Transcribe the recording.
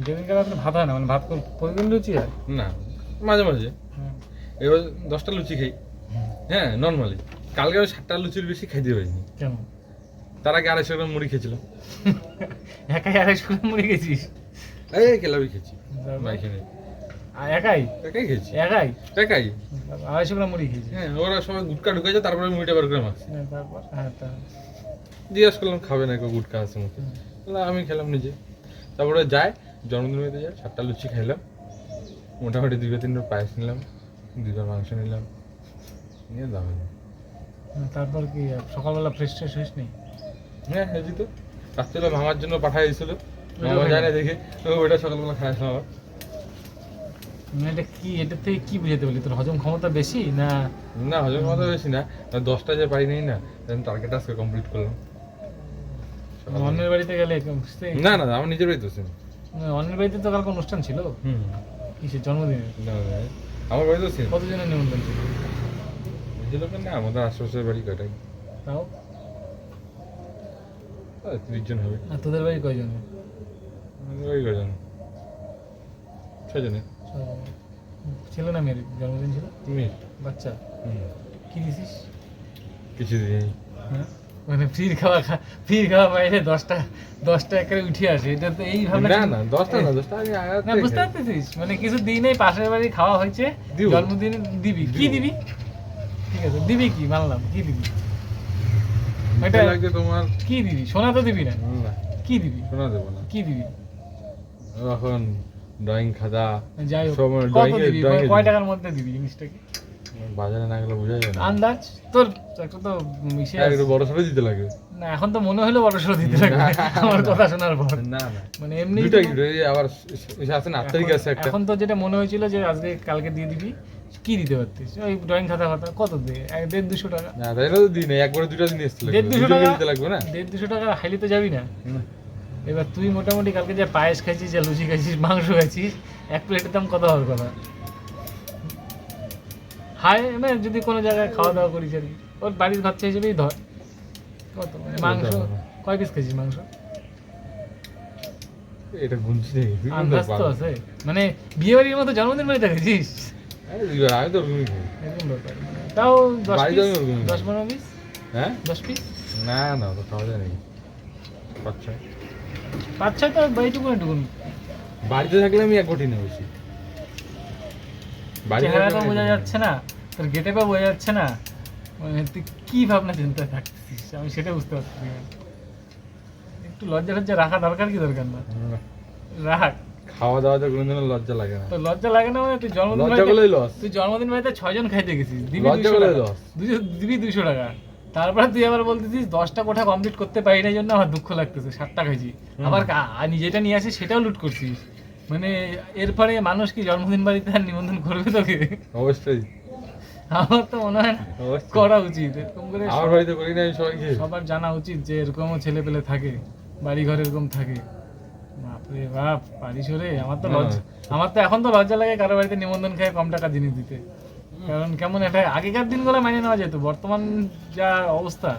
যেদিনকার রাত্রে ভাত হয় না, মানে ভাত প্রতিদিন লুচি হয় না, মাঝে মাঝে। এবার 10টা লুচি খাই, হ্যাঁ নর্মালি। কালকে আমি 7টা লুচির বেশি খাইতে পারিনি। কেন? তার আগে 250 গ্রাম মুড়ি খেয়েছিলাম। একাই 250 গ্রাম মুড়ি খেয়েছিস? এই কেলাবি খেয়েছি, মাইকে নেই। একাই একাই খেয়েছি, একাই একাই। 250 গ্রাম মুড়ি খেয়েছিস? হ্যাঁ, ওরা সবাই গুটকা ঢুকেছে, তারপরে মুড়িটা বার করে মাখছে। তারপর হ্যাঁ জিজ্ঞাসা করলাম খাবে না, গুটকা আছে মুখে। আমি খেলাম নিজে। তারপরে যায় জন্মদিন হইতে যায়, 7টা লুচি খাইলাম, মোটামুটি 2-3টা পায়েস নিলাম, 2টা মাংস নিলাম, নিয়ে দাম। তারপর কি সকালবেলা ফ্রেশ ট্রেশ হইস নি? হ্যাঁ হয়েছি তো। রাত্রে মামার জন্য পাঠাই দিয়েছিল, মামা যায় না দেখে ওইটা সকালবেলা খাই আসলাম আবার। এটা কি, এটার থেকে কি বুঝাতে পারলি? তোর হজম ক্ষমতা বেশি না? না, হজম ক্ষমতা বেশি না, 10টা যে পাই নাই না, টার্গেট আজকে কমপ্লিট করলাম। অন্যের বাড়িতে গেলে না না, আমার নিজের বাড়িতে ছিল। অন্যের বাড়িতে তো কালকে অনুষ্ঠান ছিল। কিসের জন্মদিনের? আমার বাড়িতেও ছিল। কতজনের নিমন্ত্রণ ছিল? বেশি লোকের না, আমাদের আশেপাশের বাড়ি কয়টাই, তাও 30 জন হবে। আর তোদের বাড়ি কয়জন? আমাদের বাড়ি কয়জন? 6 জনে। ছিল না মেয়ের জন্মদিন ছিল? তুমি? বাচ্চা? কি দিছিস? কিছু দিই। হ্যাঁ, মানে ফ্রির খাওয়া বাইরে 10টা একেবারে উঠে আসে। এটা তো এই ভাবে না না, 10টা না, 10টা আমি আগে না, বুঝতে পারতেছিস? মানে কিছু দিই নাই, পাশের বাড়ি খাওয়া হয়েছে, জন্মদিন দিবি। কি দিবি? ঠিক আছে, দিবি কি মানলাম, কি দিবি? এটা লাগে তোমার। কি দিবি? সোনা তো দিবি না। না, কি দিবি? শোনা দেবো না। কি দিবি? এখন ড্রয়িং খাতা, যাই হোক, সব কত দিবি? কয় টাকার মধ্যে দিবি জিনিসটাকে? বাজারে না গেলে বোঝা যায় না। আন্দাজ তোর একটা তো ইসে আছে। একটু বড় সড়ো দিতে লাগে। না, এখন তো মনে হলো বড় সড়ো দিতে লাগবে আমার কথা শোনার পর। না না, মানে এমনি দুইটা কি আবার আছে না, 8 তারিখ আছে একটা। এখন তো যেটা মনে হয়েছিল যে আজকে কালকে দিয়ে দিবি, কি দিতে পারতিস? ওই ড্রয়িং খাতা কত দে? 150-200 টাকা। না তাই না, তো দিই না, একবারে দুইটা দিন এসেছিল। 150-200 টাকা দিতে লাগবে না। 150-200 টাকা হাইলে তো যাবি না। এবার তুই মোটামুটি কালকে যে পায়েস খাইছিস, যে লুচি খাইছিস, মাংস খাইছিস, এক প্লেটের দাম কত হওয়ার কথা? হাই না, যদি কোনো জায়গায় খাওয়া দাওয়া করিস আর কি, ওর বাড়ির খরচা হিসেবেই ধর। কত মানে মাংস কয় পিস খাইছিস? মাংস এটা গুনছি নেই, আন্দাজ তো আছে? মানে বিয়ে বাড়ির মতো জন্মদিন বাড়িতে খাইছিস? আমি তো রুমি খাই। এরকম ব্যাপার। তাও 10 বাড়িতে পিস, আমি ওরকমই খাই। 10-15 পিস, হ্যাঁ 10 পিস, না না, তো খাওয়া যায় নাকি? আচ্ছা, 5-6 তো এইটুকুন। বাড়িতে থাকলে আমি এক কোটি না বেশি। বাড়িতে চেহারা তো থাকলে বোঝা যাচ্ছে না, তোর গেটেপে বোঝা যাচ্ছে না, মানে তুই কি ভাবনা চিন্তায় থাকতেছিস আমি সেটা বুঝতে পারছি না। একটু লজ্জা রাখা দরকার, কি দরকার না? রাখ। খাওয়া দাওয়াতে কোনোদিনও লজ্জা লাগে না। তো লজ্জা লাগে না মানে? তুই জন্মদিন লজ্জা করলেই লস। তুই জন্মদিন বাড়িতে 6 জন খাইতে গেছিস, দিবি লজ্জা 200 করলেই টাকা, লস। দিবি 200 টাকা, তারপরে তুই আবার বলতেছিস 10টা কোঠা কমপ্লিট করতে পারি না, জন্য আমার দুঃখ লাগতেছে, 7টা খাইছি, আবার নিজেটা নিয়ে আসিস সেটাও লুট করছিস। মানে এরপরে মানুষ কি জন্মদিন বাড়িতে আর নিমন্ত্রণ করবে তোকে? অবশ্যই। আমার তো মনে হয় না অবশ্যই করা উচিত। এরকম করে আমার বাড়িতে করি না আমি সবাইকে। সবার জানা উচিত যে এরকমও ছেলে পেলে থাকে, বাড়ি ঘরে এরকম থাকে। বাপরে বাপ, বাড়ি সরে আমার তো এখন তো লজ্জা লাগে কারো বাড়িতে নিমন্ত্রণ খেয়ে কম টাকা জিনিস দিতে। কারণ কেমন একটা আগেকার দিনগুলো মানিয়ে নেওয়া যেত, বর্তমান যা অবস্থা